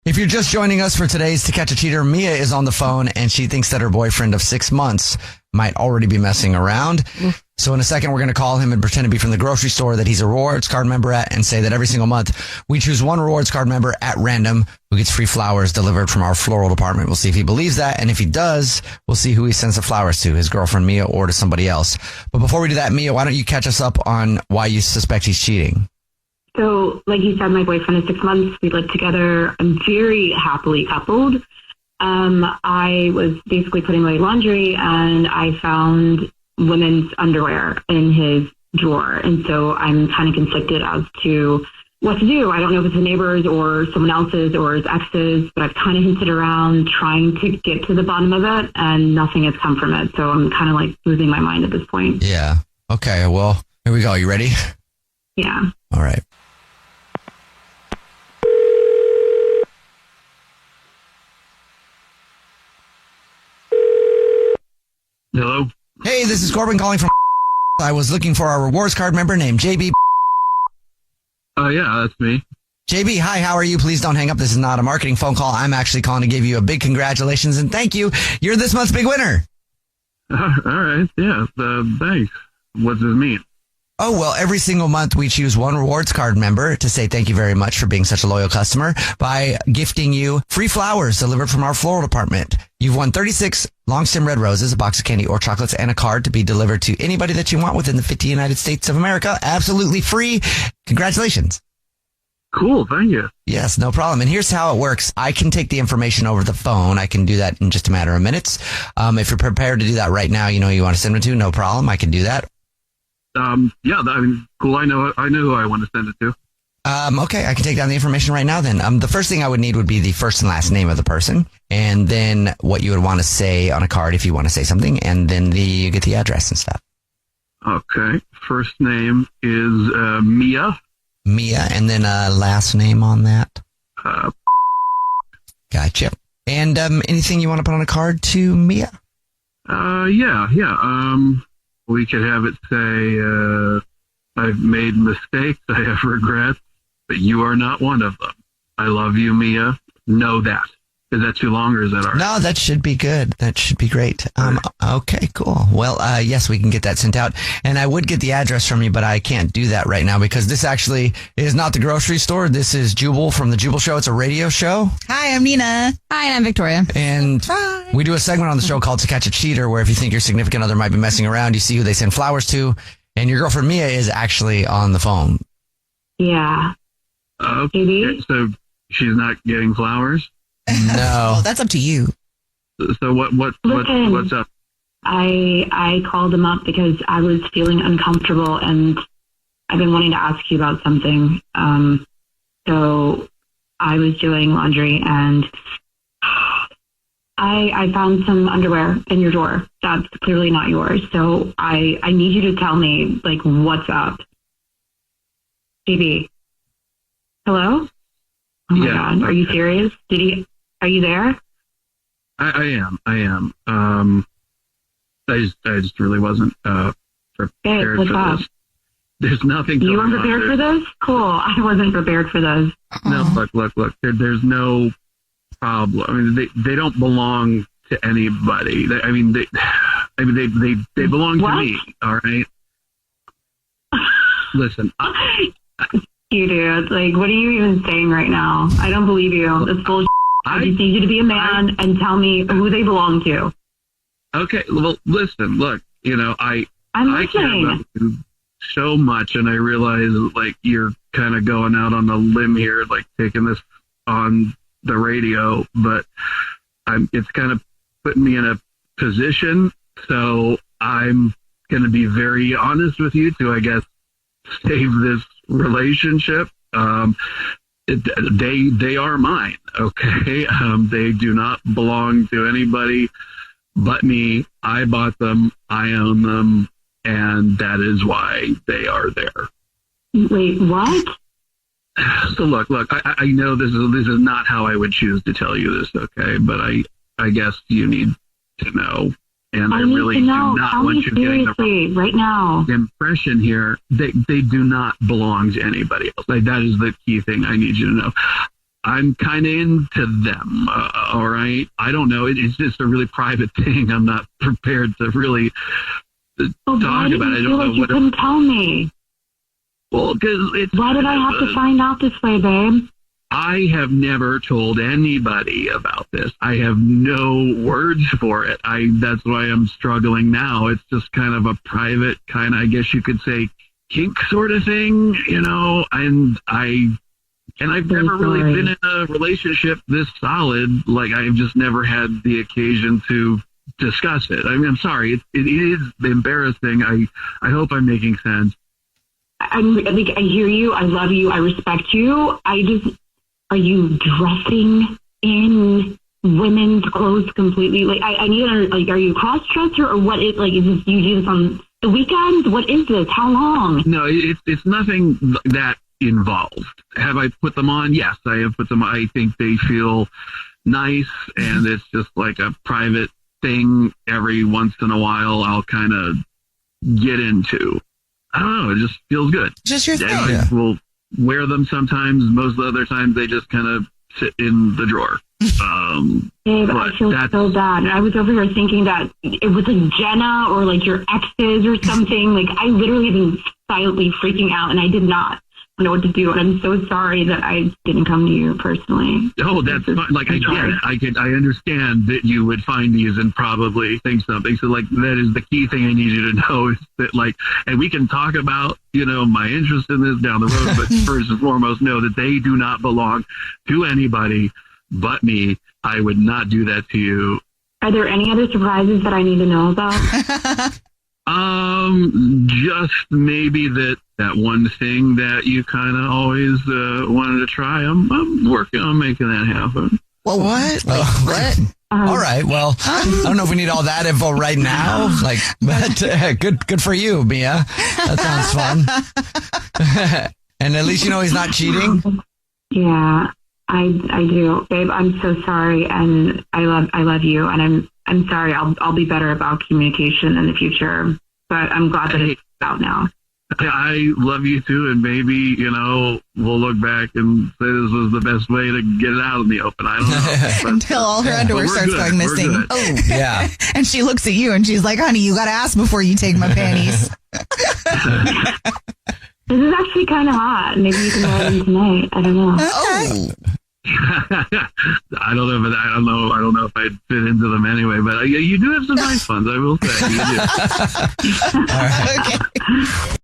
If you're just joining us for today's To Catch a Cheater, Mia is on the phone and she thinks that her boyfriend of 6 months might already be messing around. So in a second, we're going to call him and pretend to be from the grocery store that he's a rewards card member at and say that every single month we choose one rewards card member at random who gets free flowers delivered from our floral department. We'll see if he believes that. And if he does, we'll see who he sends the flowers to, his girlfriend Mia or to somebody else. But before we do that, Mia, why don't you catch us up on why you suspect he's cheating? So, like you said, my boyfriend is 6 months. We live together. I'm very happily coupled. I was basically putting away laundry and I found women's underwear in his drawer. And so I'm kind of conflicted as to what to do. I don't know if it's the neighbors or someone else's or his ex's, but I've kind of hinted around trying to get to the bottom of it and nothing has come from it. So I'm kind of losing my mind at this point. Yeah. Okay. Well, here we go. You ready? Yeah. All right. Hello? Hey, this is Corbin calling from I was looking for our rewards card member named JB. Yeah, that's me. JB, hi, how are you? Please don't hang up. This is not a marketing phone call. I'm actually calling to give you a big congratulations and thank you. You're this month's big winner. All right. Yeah. Thanks. What does it mean? Oh, well, every single month we choose one rewards card member to say thank you very much for being such a loyal customer by gifting you free flowers delivered from our floral department. You've won 36 long stem red roses, a box of candy or chocolates, and a card to be delivered to anybody that you want within the 50 United States of America. Absolutely free. Congratulations. Cool. Thank you. Yes, no problem. And here's how it works. I can take the information over the phone. I can do that in just a matter of minutes. If you're prepared to do that right now, you want to send it to, no problem. I can do that. Yeah, cool. I know who I want to send it to. Okay, I can take down the information right now then. The first thing I would need would be the first and last name of the person, and then what you would want to say on a card if you want to say something, and then you get the address and stuff. Okay. First name is Mia. Mia, and then last name on that? Gotcha. And anything you want to put on a card to Mia? Yeah. We could have it say, I've made mistakes, I have regrets, but you are not one of them. I love you, Mia. Know that. Is that too long or is that all right? No, that should be good. That should be great. Okay, cool. Well, yes, we can get that sent out. And I would get the address from you, but I can't do that right now because this actually is not the grocery store. This is Jubal from The Jubal Show. It's a radio show. Hi, I'm Nina. Hi, and I'm Victoria. And we do a segment on the show called To Catch a Cheater, where if you think your significant other might be messing around, you see who they send flowers to. And your girlfriend Mia is actually on the phone. Yeah. Okay, so she's not getting flowers? No. Well, that's up to you. So what's up? I called him up because I was feeling uncomfortable and I've been wanting to ask you about something. So I was doing laundry and I found some underwear in your drawer. That's clearly not yours. So I need you to tell me what's up. JB. Hello? Oh my God. Are you serious? Are you there? I am. I just really wasn't prepared what's for up? this. There's nothing You going weren't prepared on for this? Cool. I wasn't prepared for this. No, look. There's no problem. I mean, they don't belong to anybody. They belong to me. All right. Listen. You dude, like, what are you even saying right now? I don't believe you. It's bullshit. I just need you to be a man and tell me who they belong to. Okay, well, listen, look, I care about you so much, and I realize, like, you're kind of going out on a limb here, like, taking this on the radio, but it's kind of putting me in a position, so I'm going to be very honest with you to, I guess, save this relationship. They are mine, okay? They do not belong to anybody but me. I bought them, I own them, and that is why they are there. Wait, what? So look, I know this is not how I would choose to tell you this, okay? But I guess you need to know. And I really do not want you getting the right now impression here. They do not belong to anybody else. Like, that is the key thing I need you to know. I'm kind of into them, all right? I don't know. It's just a really private thing. I'm not prepared to really talk about it. I don't know you couldn't tell me. Well, because why did I have to find out this way, babe? I have never told anybody about this. I have no words for it. That's why I'm struggling now. It's just kind of a private kind of, I guess you could say, kink sort of thing, and I've never really been in a relationship this solid. Like, I've just never had the occasion to discuss it. I mean, I'm sorry. It is embarrassing. I hope I'm making sense. I hear you. I love you. I respect you. Are you dressing in women's clothes completely? Like, I need to, like, are you a cross-dresser or what is, like, is this, you do this on the weekends? What is this? How long? No, it's nothing that involved. Have I put them on? Yes, I have put them on. I think they feel nice, and it's just like a private thing every once in a while I'll kind of get into. I don't know. It just feels good. Just your thing. I will wear them sometimes. Most of the other times they just kind of sit in the drawer. Babe, I feel so bad. And I was over here thinking that it was like Jenna or like your exes or something. Like, I literally have been silently freaking out, and I did not know what to do. And I'm so sorry that I didn't come to you personally. Oh, that's fine. Like, I get it. I understand that you would find these and probably think something. So, like, that is the key thing I need you to know is that, like, and we can talk about, my interest in this down the road, but first and foremost, know that they do not belong to anybody but me. I would not do that to you. Are there any other surprises that I need to know about? Just maybe that one thing that you kind of always wanted to try. I'm working on making that happen. Well, what? What? All right. Well, I don't know if we need all that info right now. Like, but good for you, Mia. That sounds fun. And at least he's not cheating. Yeah, I do, babe. I'm so sorry, and I love you, and I'm sorry. I'll be better about communication in the future, but I'm glad that it's out now. I love you too, and maybe, we'll look back and say this was the best way to get it out in the open. I don't know. But, until all her underwear starts going missing. Oh, yeah. And she looks at you and she's like, honey, you got to ask before you take my panties. This is actually kind of hot. Maybe you can wear them tonight. I don't know. Okay. I don't know if I'd fit into them anyway, but you do have some nice ones, I will say. You do. All right. Okay.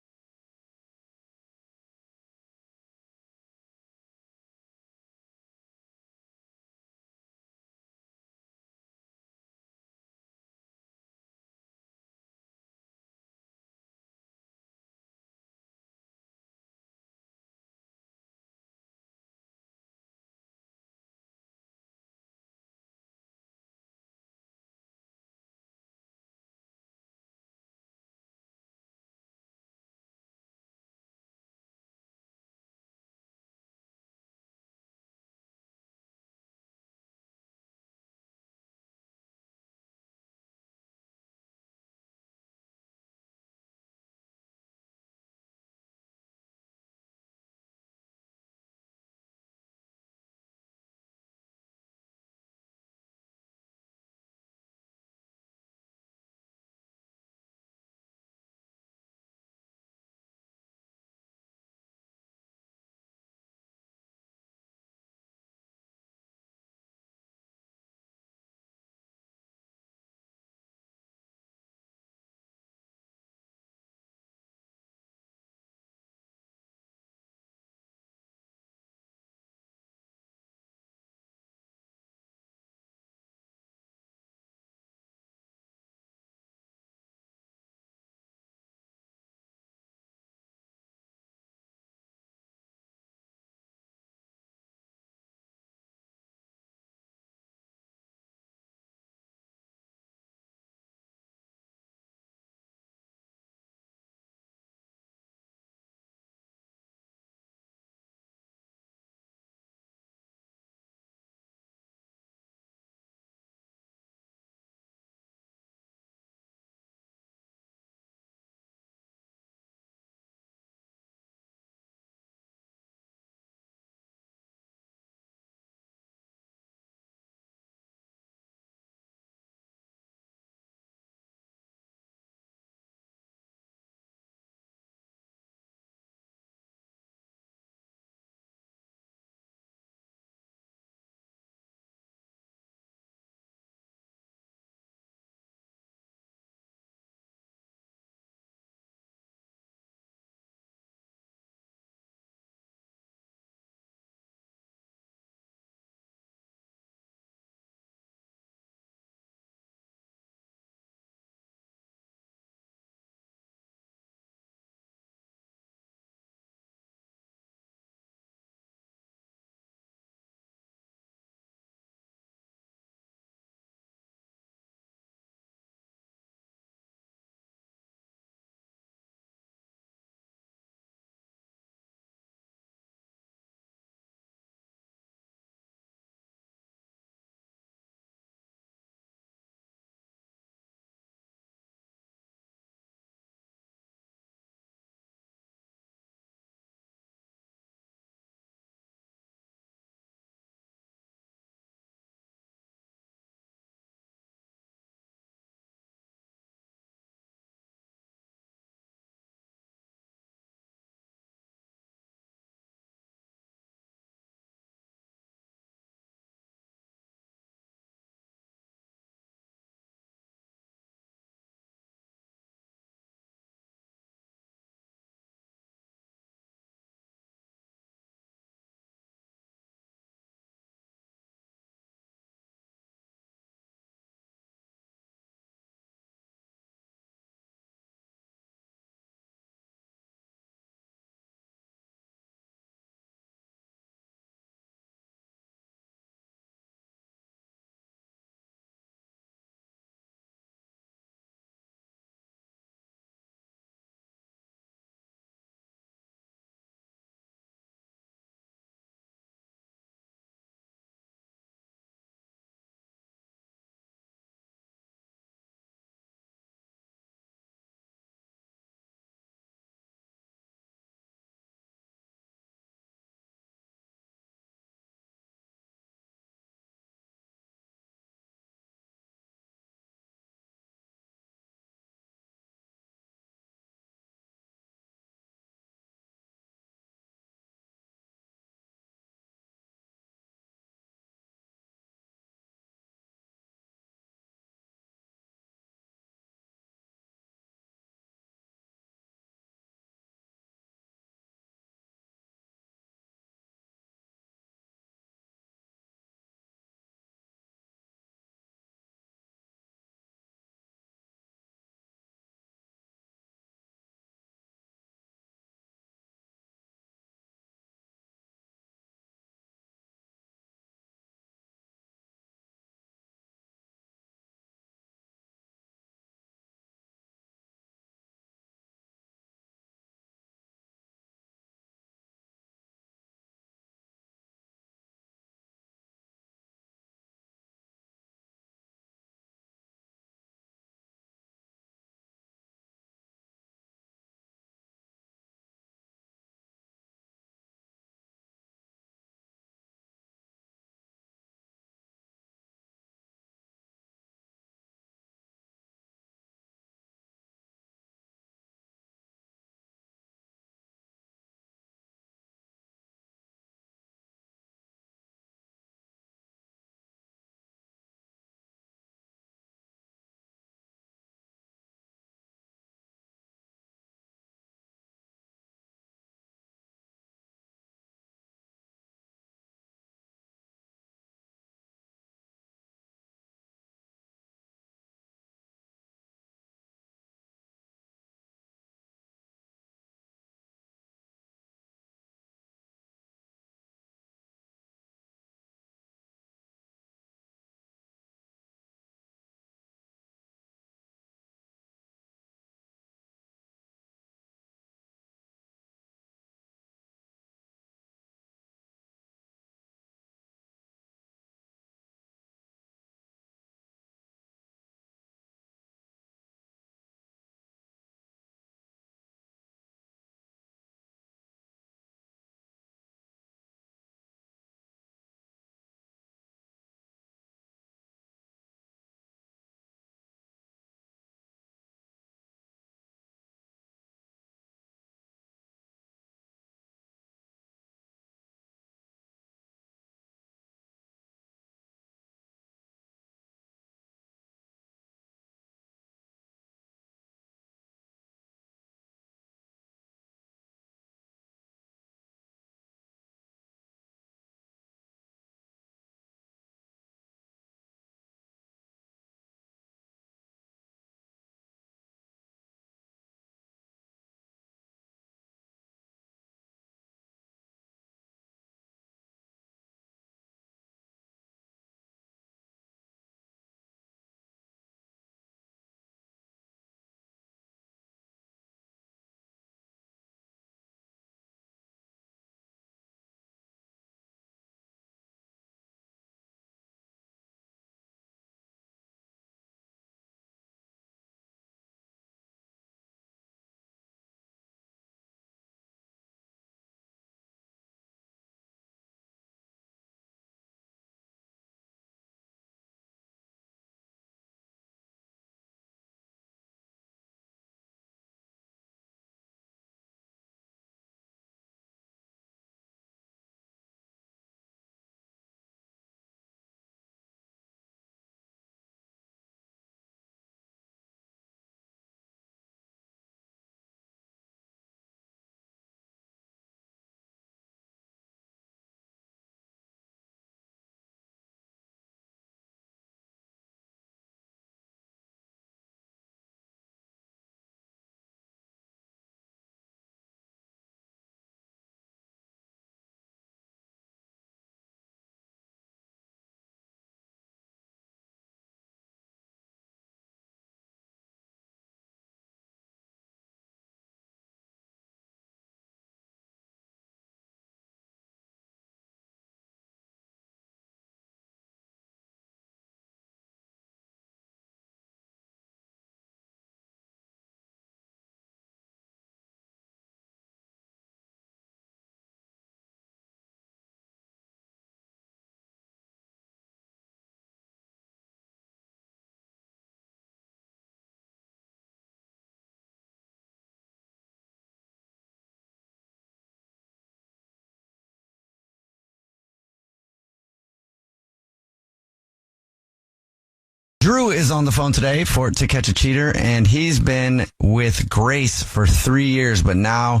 Drew is on the phone today to catch a cheater, and he's been with Grace for 3 years, but now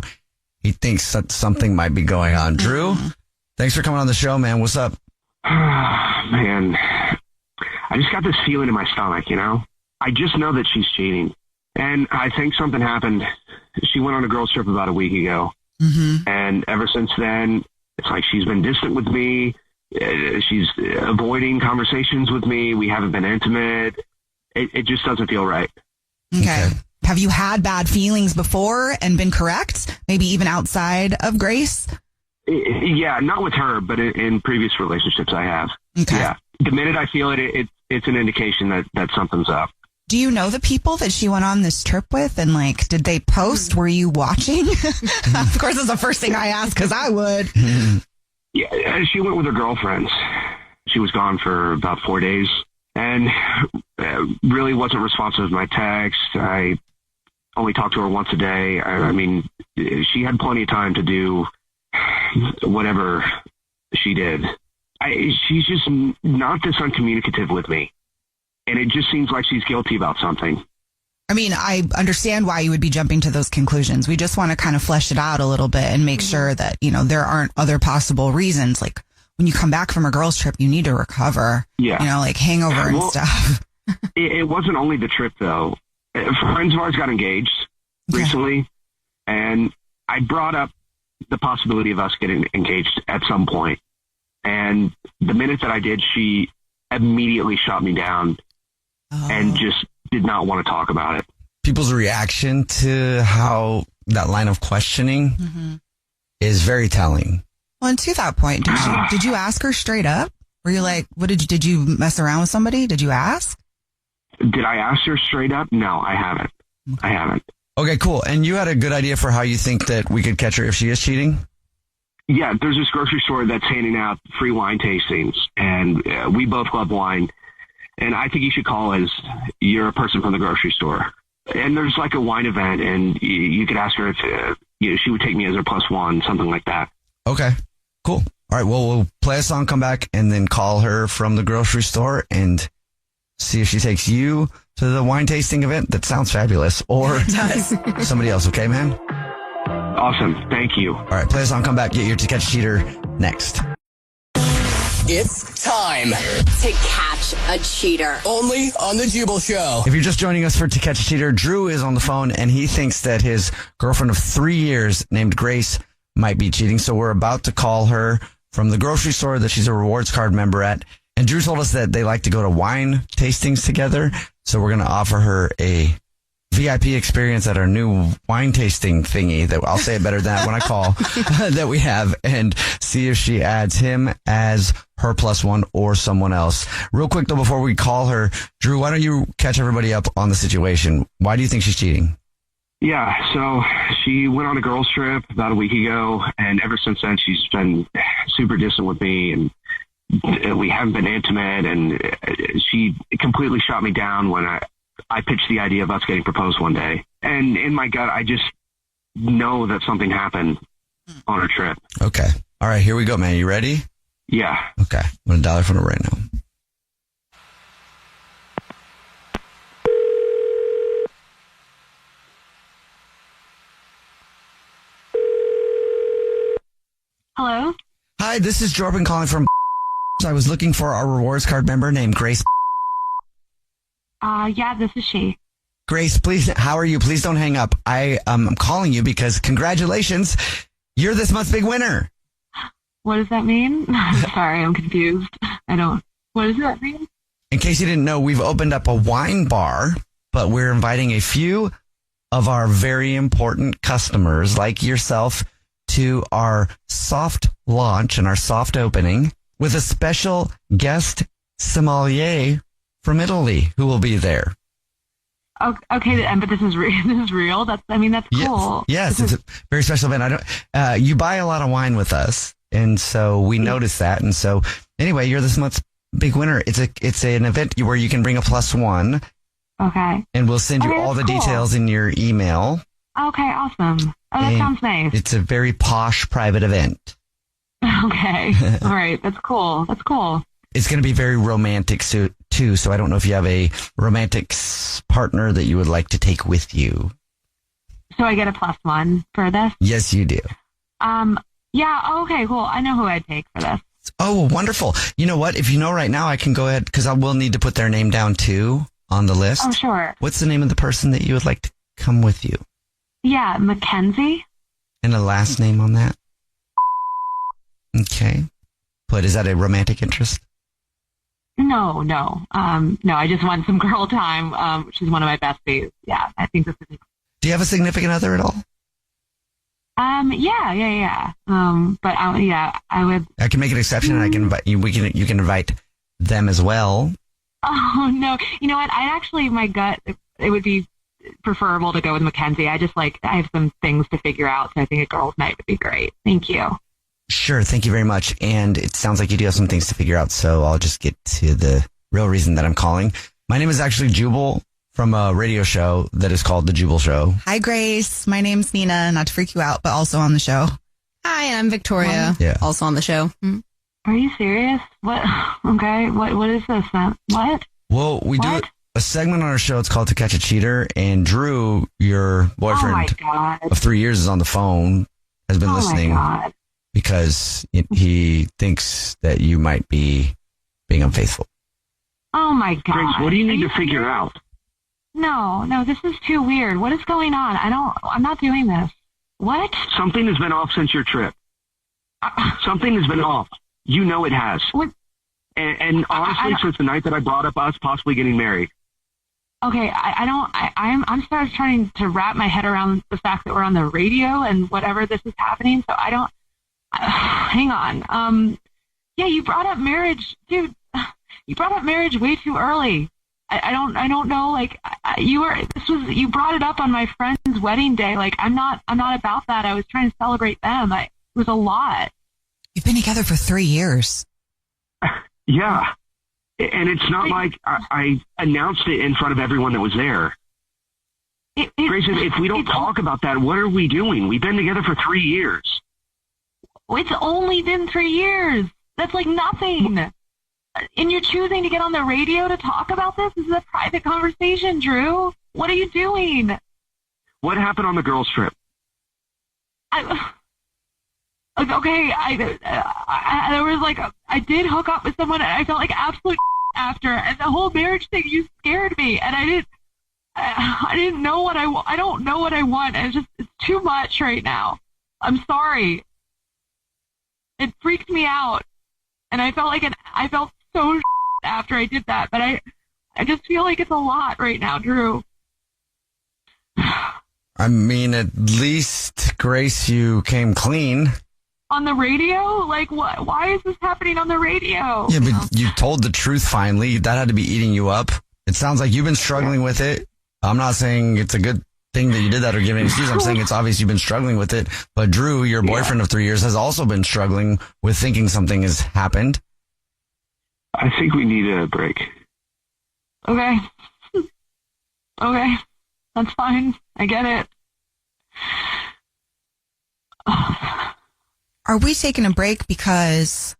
he thinks that something might be going on. Drew, thanks for coming on the show, man. What's up? Man, I just got this feeling in my stomach, you know? I just know that she's cheating. And I think something happened. She went on a girls trip about a week ago. And ever since then, it's like she's been distant with me. She's avoiding conversations with me. We haven't been intimate. It just doesn't feel right. Okay. Have you had bad feelings before and been correct? Maybe even outside of Grace? Yeah, not with her, but in previous relationships I have. Okay. Yeah. The minute I feel it's an indication that something's up. Do you know the people that she went on this trip with? And like, did they post? Were you watching? Of course, it's the first thing I ask because I would. Yeah, she went with her girlfriends. She was gone for about 4 days and really wasn't responsive to my text. I only talked to her once a day. I mean, she had plenty of time to do whatever she did. She's just not this uncommunicative with me. And it just seems like she's guilty about something. I mean, I understand why you would be jumping to those conclusions. We just want to kind of flesh it out a little bit and make sure that, you know, there aren't other possible reasons. Like when you come back from a girls' trip, you need to recover. Yeah. You know, like hangover and stuff. It wasn't only the trip, though. Friends of ours got engaged recently, and I brought up the possibility of us getting engaged at some point. And the minute that I did, she immediately shot me down and just did not want to talk about it. People's reaction to how that line of questioning is very telling. Well, and to that point, did you ask her straight up? Were you like, did you mess around with somebody? Did you ask? Did I ask her straight up? No, I haven't. I haven't. Okay, cool. And you had a good idea for how you think that we could catch her if she is cheating? Yeah, there's this grocery store that's handing out free wine tastings, and we both love wine. And I think you should call as you're a person from the grocery store. And there's like a wine event, and you could ask her if she would take me as her +1, something like that. Okay, cool. All right, well, we'll play a song, come back, and then call her from the grocery store and see if she takes you to the wine tasting event. That sounds fabulous. Or somebody else, okay, man? Awesome. Thank you. All right, play a song, come back, get your To Catch a Cheater next. It's time to catch a cheater. Only on the Jubal Show. If you're just joining us for To Catch a Cheater, Drew is on the phone, and he thinks that his girlfriend of 3 years named Grace might be cheating. So we're about to call her from the grocery store that she's a rewards card member at. And Drew told us that they like to go to wine tastings together. So we're going to offer her a VIP experience at our new wine tasting thingy that I'll say it better than that when I call that we have, and see if she adds him as her +1 or someone else. Real quick though, before we call her, Drew, why don't you catch everybody up on the situation? Why do you think she's cheating? Yeah, so she went on a girls trip about a week ago, and ever since then she's been super distant with me, and we haven't been intimate, and she completely shot me down when I pitched the idea of us getting proposed one day. And in my gut, I just know that something happened on her trip. Okay. All right, here we go, man. You ready? Yeah. Okay. I'm going to dial her phone right now. Hello? Hi, this is Jordan calling from I was looking for our rewards card member named Grace. Yeah, this is she. Grace, please, how are you? Please don't hang up. I'm calling you because congratulations, you're this month's big winner. What does that mean? I'm sorry, I'm confused. What does that mean? In case you didn't know, we've opened up a wine bar, but we're inviting a few of our very important customers like yourself to our soft launch and our soft opening with a special guest sommelier from Italy who will be there. Okay, but this is real. That's cool. Yes, it's a very special event. You buy a lot of wine with us, and so we noticed that. And so anyway, you're this month's big winner. It's an event where you can bring a +1. Okay. And we'll send you all the details in your email. Okay, awesome. Oh, that sounds nice. It's a very posh private event. Okay. All right. That's cool. It's going to be very romantic too. too. So I don't know if you have a romantic partner that you would like to take with you. So I get a +1 for this? Yes, you do. Yeah. Okay, cool. I know who I'd take for this. Oh, well, wonderful. You know what? If you know right now, I can go ahead because I will need to put their name down too on the list. Oh, sure. What's the name of the person that you would like to come with you? Yeah, Mackenzie. And a last name on that? Okay. But is that a romantic interest? No. No, I just want some girl time. She's one of my besties. Yeah, I think this is. Do you have a significant other at all? Yeah. But I would. I can make an exception, and I can invite you. You can invite them as well. Oh no! You know what? My gut. It would be preferable to go with Mackenzie. I have some things to figure out, so I think a girls' night would be great. Thank you. Sure. Thank you very much. And it sounds like you do have some things to figure out, so I'll just get to the real reason that I'm calling. My name is actually Jubal from a radio show that is called The Jubal Show. Hi, Grace. My name's Nina, not to freak you out, but also on the show. Hi, and I'm Victoria, also on the show. Are you serious? What? Okay. What is this? What? Well, we do a segment on our show. It's called To Catch a Cheater. And Drew, your boyfriend of 3 years, is on the phone, has been listening because he thinks that you might be being unfaithful. Oh, my God. Grace, what do you need to figure out? No, this is too weird. What is going on? I'm not doing this. What? Something has been off since your trip. Something has been off. You know it has. What? And honestly, since the night that I brought up us possibly getting married. Okay, I'm trying to wrap my head around the fact that we're on the radio and whatever this is happening. So I don't, hang on. Yeah, you brought up marriage, dude. You brought up marriage way too early. I don't know. Like you brought it up on my friend's wedding day. Like I'm not about that. I was trying to celebrate them. It was a lot. You've been together for 3 years. Yeah. And it's not like I announced it in front of everyone that was there. Grace, if we don't talk about that, what are we doing? We've been together for 3 years. It's only been 3 years. That's like nothing. And you're choosing to get on the radio to talk about this? This is a private conversation, Drew. What are you doing? What happened on the girls' trip? I did hook up with someone and I felt like absolute after, and the whole marriage thing, you scared me, and I didn't know what I don't know what I want, and it's too much right now. I'm sorry. It freaked me out, and I felt so after I did that, but I just feel like it's a lot right now, Drew. I mean, at least, Grace, you came clean. On the radio? Like, what? Why is this happening on the radio? Yeah, but you told the truth finally. That had to be eating you up. It sounds like you've been struggling with it. I'm not saying it's a good thing that you did that or give an excuse. I'm saying it's obvious you've been struggling with it. But Drew, your boyfriend of 3 years, has also been struggling with thinking something has happened. I think we need a break. Okay. Okay. That's fine. I get it. Are we taking a break because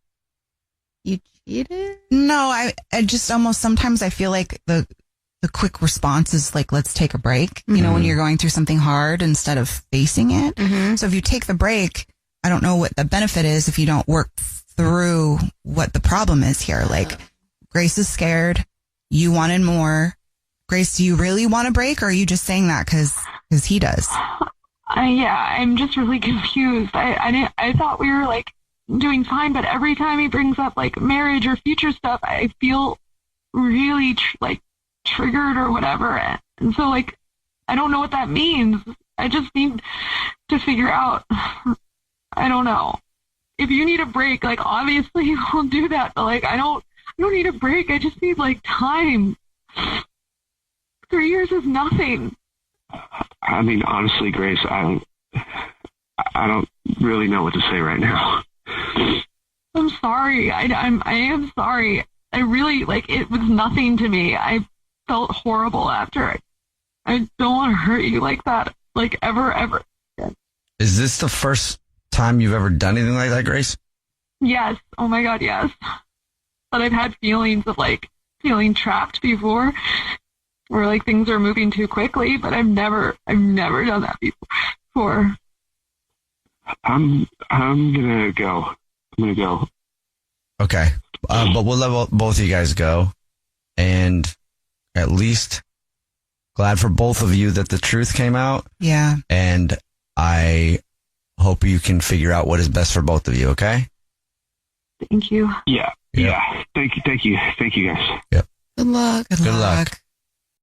you cheated? No, I just almost sometimes I feel like the quick response is like, let's take a break. You know, when you're going through something hard instead of facing it. So if you take the break, I don't know what the benefit is if you don't work through what the problem is here. Like, Grace is scared. You wanted more. Grace, do you really want a break, or are you just saying that because he does? I'm just really confused. I thought we were like doing fine, but every time he brings up like marriage or future stuff, I feel really triggered or whatever. And so like, I don't know what that means. I just need to figure out. I don't know. If you need a break, like obviously I'll do that, but like I don't need a break. I just need like time. 3 years is nothing. I mean, honestly, Grace, I don't really know what to say right now. I'm sorry. I am sorry. I really, it was nothing to me. I felt horrible after. I don't want to hurt you like that, ever. Is this the first time you've ever done anything like that, Grace? Yes. Oh my God, yes. But I've had feelings of feeling trapped before, where like things are moving too quickly, but I've never done that before. I'm gonna go. Okay. But we'll let both of you guys go. And at least glad for both of you that the truth came out. Yeah. And I hope you can figure out what is best for both of you, okay? Thank you. Yeah. Thank you guys. Yep. Good luck. Good luck.